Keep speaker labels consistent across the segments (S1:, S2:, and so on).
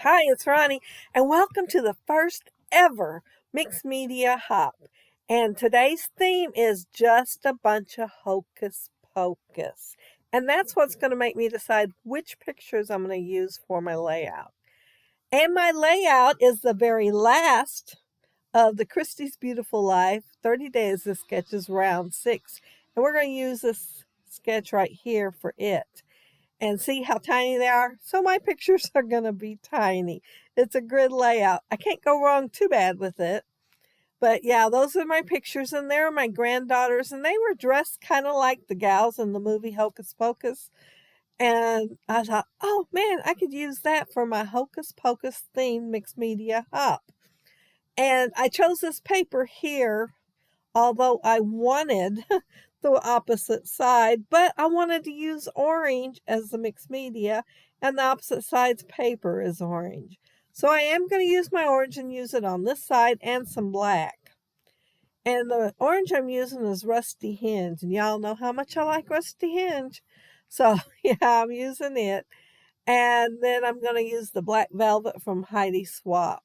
S1: Hi, it's Ronnie, and welcome to the first ever mixed media hop. And today's theme is just a bunch of hocus pocus. And that's what's going to make me decide which pictures I'm going to use for my layout. And my layout is the very last of the Christie's Beautiful Life 30 Days of Sketches Round 6. And we're going to use this sketch right here for it and see how tiny they are. So my pictures are going to be tiny. It's a grid layout. I can't go wrong too bad with it. But yeah, those are my pictures, and they're my granddaughters, and they were dressed kind of like the gals in the movie Hocus Pocus. And I thought, oh man, I could use that for my Hocus Pocus themed mixed media hop. And I chose this paper here, although I wanted the opposite side, but I wanted to use orange as the mixed media, and the opposite side's paper is orange. So I am going to use my orange and use it on this side and some black. And the orange I'm using is Rusty Hinge, and y'all know how much I like Rusty Hinge. So yeah, I'm using it. And then I'm going to use the black velvet from Heidi Swap.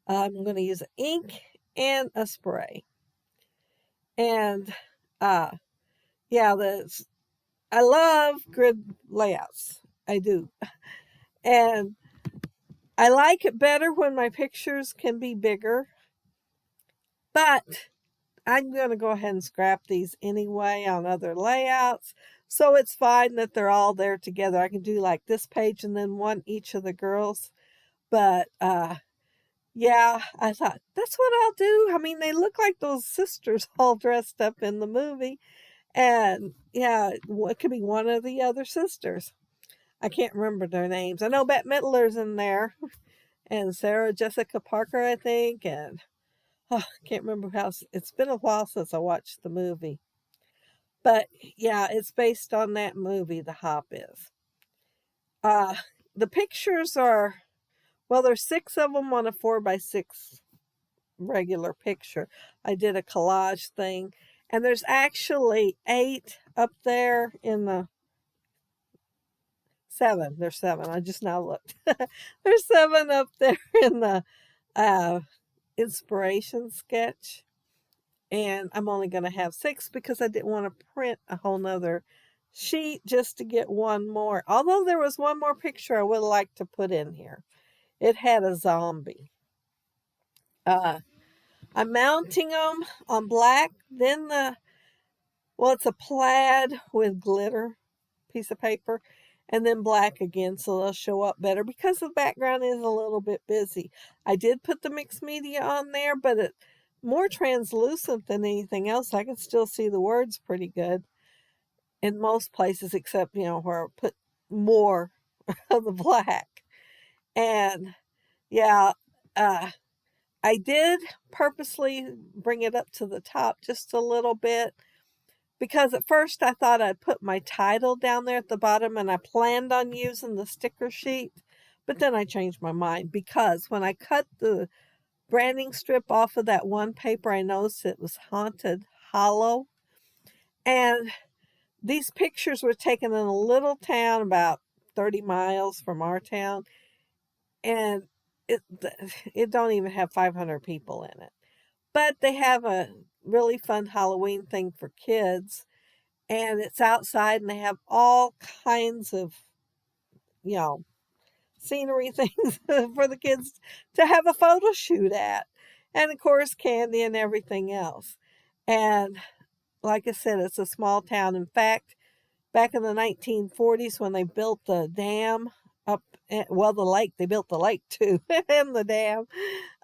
S1: I'm going to use ink and a spray. And uh yeah, I love grid layouts. I do. And I like it better when my pictures can be bigger. But I'm going to go ahead and scrap these anyway on other layouts. So it's fine that they're all there together. I can do like this page and then one each of the girls. But yeah, I thought that's what I'll do. I mean, they look like those sisters all dressed up in the movie. And yeah, it could be one of the other sisters. I can't remember their names. I know Bette Midler's in there, and Sarah Jessica Parker, I think, and I can't remember how. It's been a while since I watched the movie, but yeah, it's based on that movie. The Hop is. Uh, the pictures are there's 6 of them on a 4x6 regular picture. I did a collage thing, and there's actually 8 up there in the 7. There's 7. I just now looked. There's 7 up there in the uh, inspiration sketch. And I'm only going to have 6 because I didn't want to print a whole nother sheet just to get one more. Although there was one more picture I would like to put in here. It had a zombie. Uh, I'm mounting them on black. Then it's a plaid with glitter piece of paper, and then black again, so they'll show up better because the background is a little bit busy. I did put the mixed media on there, but it's more translucent than anything else. I can still see the words pretty good in most places, except where I put more of the black. And yeah, I did purposely bring it up to the top just a little bit, because at first I thought I'd put my title down there at the bottom, and I planned on using the sticker sheet, but then I changed my mind because when I cut the branding strip off of that one paper, I noticed it was Haunted Hollow. And these pictures were taken in a little town about 30 miles from our town, and it don't even have 500 people in it. But they have a really fun Halloween thing for kids, and it's outside, and they have all kinds of, you know, scenery things for the kids to have a photo shoot at. And of course, candy and everything else. And like I said, it's a small town. In fact, back in the 1940s, when they built the dam up, the lake, they built the lake too, and the dam,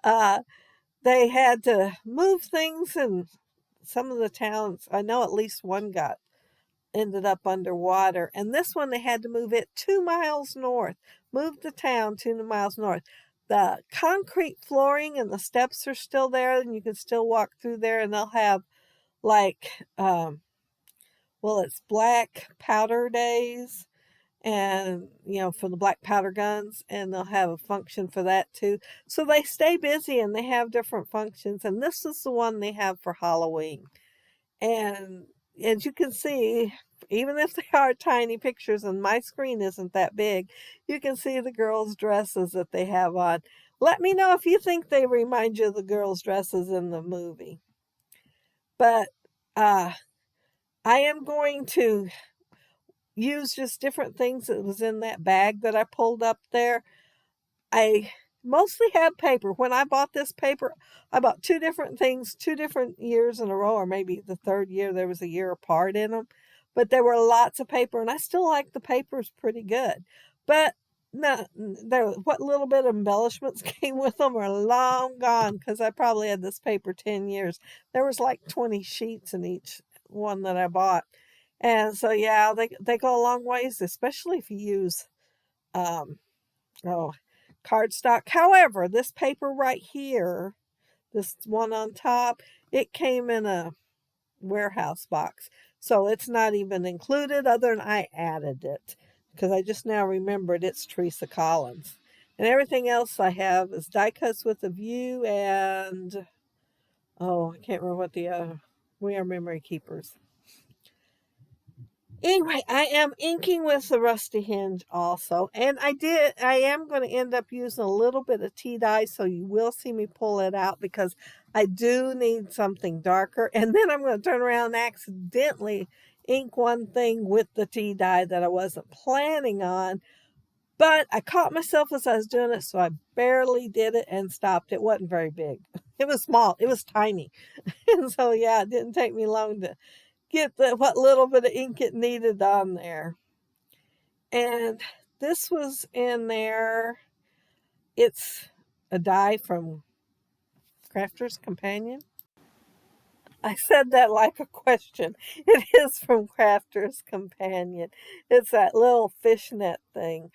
S1: uh, they had to move things, and some of the towns, I know at least one ended up underwater. And this one, they had to move it 2 miles north, move the town 2 miles north. The concrete flooring and the steps are still there, and you can still walk through there, and they'll have like, it's black powder days, and for the black powder guns, and they'll have a function for that too. So they stay busy, and they have different functions, and this is the one they have for Halloween. And as you can see, even if they are tiny pictures and my screen isn't that big, you can see the girls' dresses that they have on. Let me know if you think they remind you of the girls' dresses in the movie. But I am going to use just different things that was in that bag that I pulled up there. I mostly have paper. When I bought this paper, I bought two different things, 2 different years in a row, or maybe the third year there was a year apart in them. But there were lots of paper, and I still like the papers pretty good. But no, what little bit of embellishments came with them are long gone because I probably had this paper 10 years. There was like 20 sheets in each one that I bought. And so, yeah, they go a long ways, especially if you use um, oh, cardstock. However, this paper right here, this one on top, it came in a warehouse box. So it's not even included other than I added it because I just now remembered it's Teresa Collins. And everything else I have is die cuts with a view and, oh, I can't remember what the other, we are memory keepers. Anyway, I am inking with the rusty hinge also. And I am going to end up using a little bit of tea dye, so you will see me pull it out because I do need something darker. And then I'm going to turn around and accidentally ink one thing with the tea dye that I wasn't planning on. But I caught myself as I was doing it, so I barely did it and stopped. It wasn't very big. It was small. It was tiny. And so, yeah, it didn't take me long to get what little bit of ink it needed on there. And this was in there. It's a die from Crafter's Companion. I said that like a question. It is from Crafter's Companion. It's that little fishnet thing.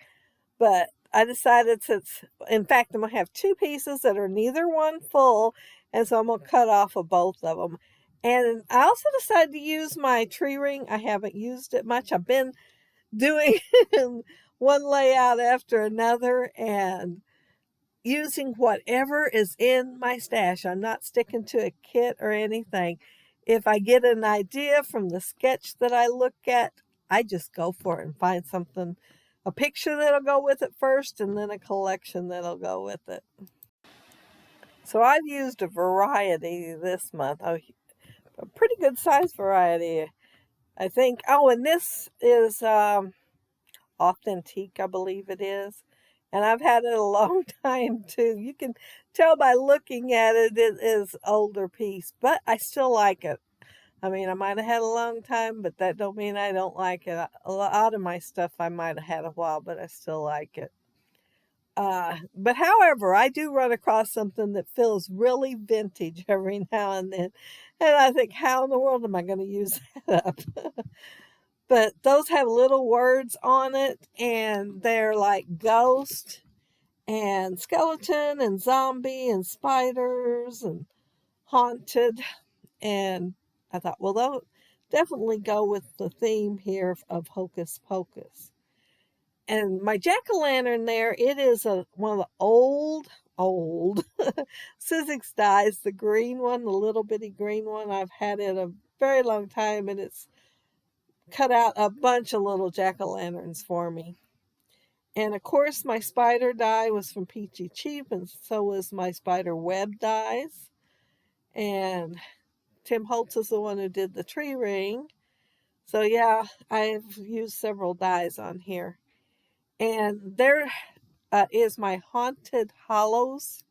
S1: But I decided in fact, I'm going to have two pieces that are neither one full. And so I'm going to cut off of both of them. And I also decided to use my tree ring. I haven't used it much. I've been doing one layout after another and using whatever is in my stash. I'm not sticking to a kit or anything. If I get an idea from the sketch that I look at, I just go for it and find something, a picture that'll go with it first and then a collection that'll go with it. So I've used a variety this month, a pretty good size variety, I think. Oh, and this is Authentique, I believe it is. And I've had it a long time too. You can tell by looking at it, it is an older piece, but I still like it. I mean, I might have had a long time, but that don't mean I don't like it. A lot of my stuff I might have had a while, but I still like it. But however, I do run across something that feels really vintage every now and then. And I think, how in the world am I going to use that up? But those have little words on it, and they're like ghost and skeleton and zombie and spiders and haunted. And I thought, well, they'll definitely go with the theme here of Hocus Pocus. And my jack-o'-lantern there, it is one of the old Sizzix dies, the green one, the little bitty green one. I've had it a very long time, and it's cut out a bunch of little jack-o'-lanterns for me. And of course, my spider die was from Peachy Cheap, and so was my spider web dies. And Tim Holtz is the one who did the tree ring. So yeah, I've used several dies on here. And there is my Haunted Hallows.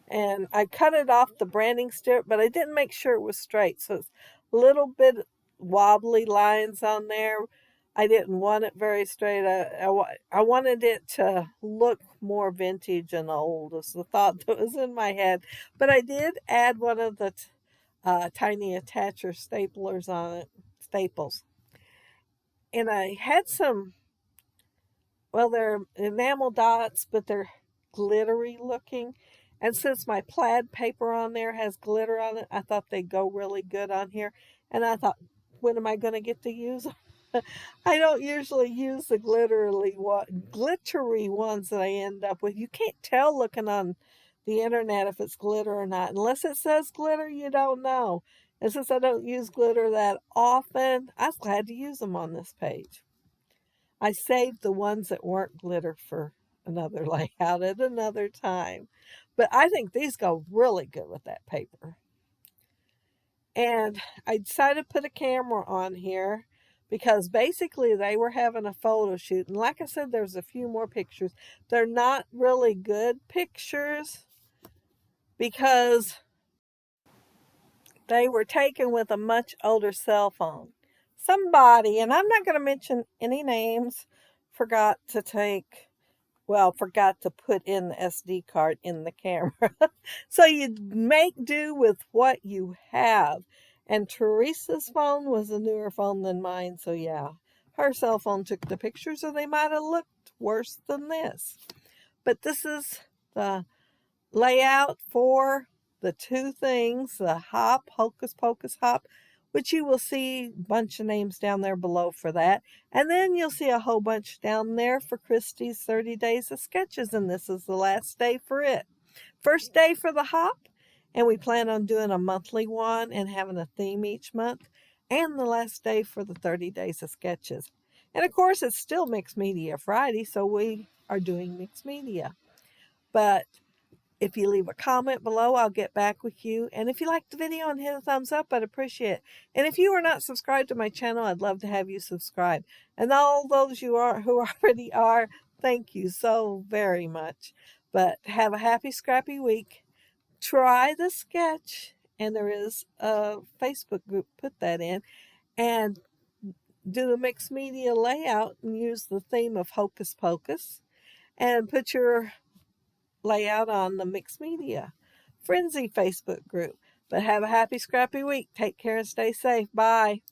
S1: And I cut it off the branding strip, but I didn't make sure it was straight. So it's a little bit wobbly lines on there. I didn't want it very straight. I wanted it to look more vintage and old, is the thought that was in my head. But I did add one of the tiny attacher staplers on it, staples. And I had some, well, they're enamel dots, but they're glittery looking. And since my plaid paper on there has glitter on it, I thought they'd go really good on here. And I thought, when am I going to get to use them? I don't usually use the glittery ones that I end up with. You can't tell looking on the internet if it's glitter or not. Unless it says glitter, you don't know. And since I don't use glitter that often, I was glad to use them on this page. I saved the ones that weren't glitter for another layout at another time. But I think these go really good with that paper. And I decided to put a camera on here because basically they were having a photo shoot. And like I said, there's a few more pictures. They're not really good pictures because they were taken with a much older cell phone. Somebody, and I'm not going to mention any names, forgot to put in the SD card in the camera. So you make do with what you have. And Teresa's phone was a newer phone than mine, so yeah. Her cell phone took the pictures, or they might have looked worse than this. But this is the layout for the two things, the hop, Hocus Pocus hop, which you will see a bunch of names down there below for that. And then you'll see a whole bunch down there for Christy's 30 Days of Sketches, and this is the last day for it. First day for the hop, and we plan on doing a monthly one and having a theme each month, and the last day for the 30 Days of Sketches. And of course, it's still Mixed Media Friday, so we are doing Mixed Media. But if you leave a comment below, I'll get back with you. And if you liked the video and hit a thumbs up, I'd appreciate it. And if you are not subscribed to my channel, I'd love to have you subscribe. And all those who already are, thank you so very much. But have a happy, scrappy week. Try the sketch. And there is a Facebook group, put that in. And do the mixed media layout and use the theme of Hocus Pocus. And put your layout on the Mixed Media Frenzy Facebook group. But have a happy, scrappy week. Take care and stay safe. Bye.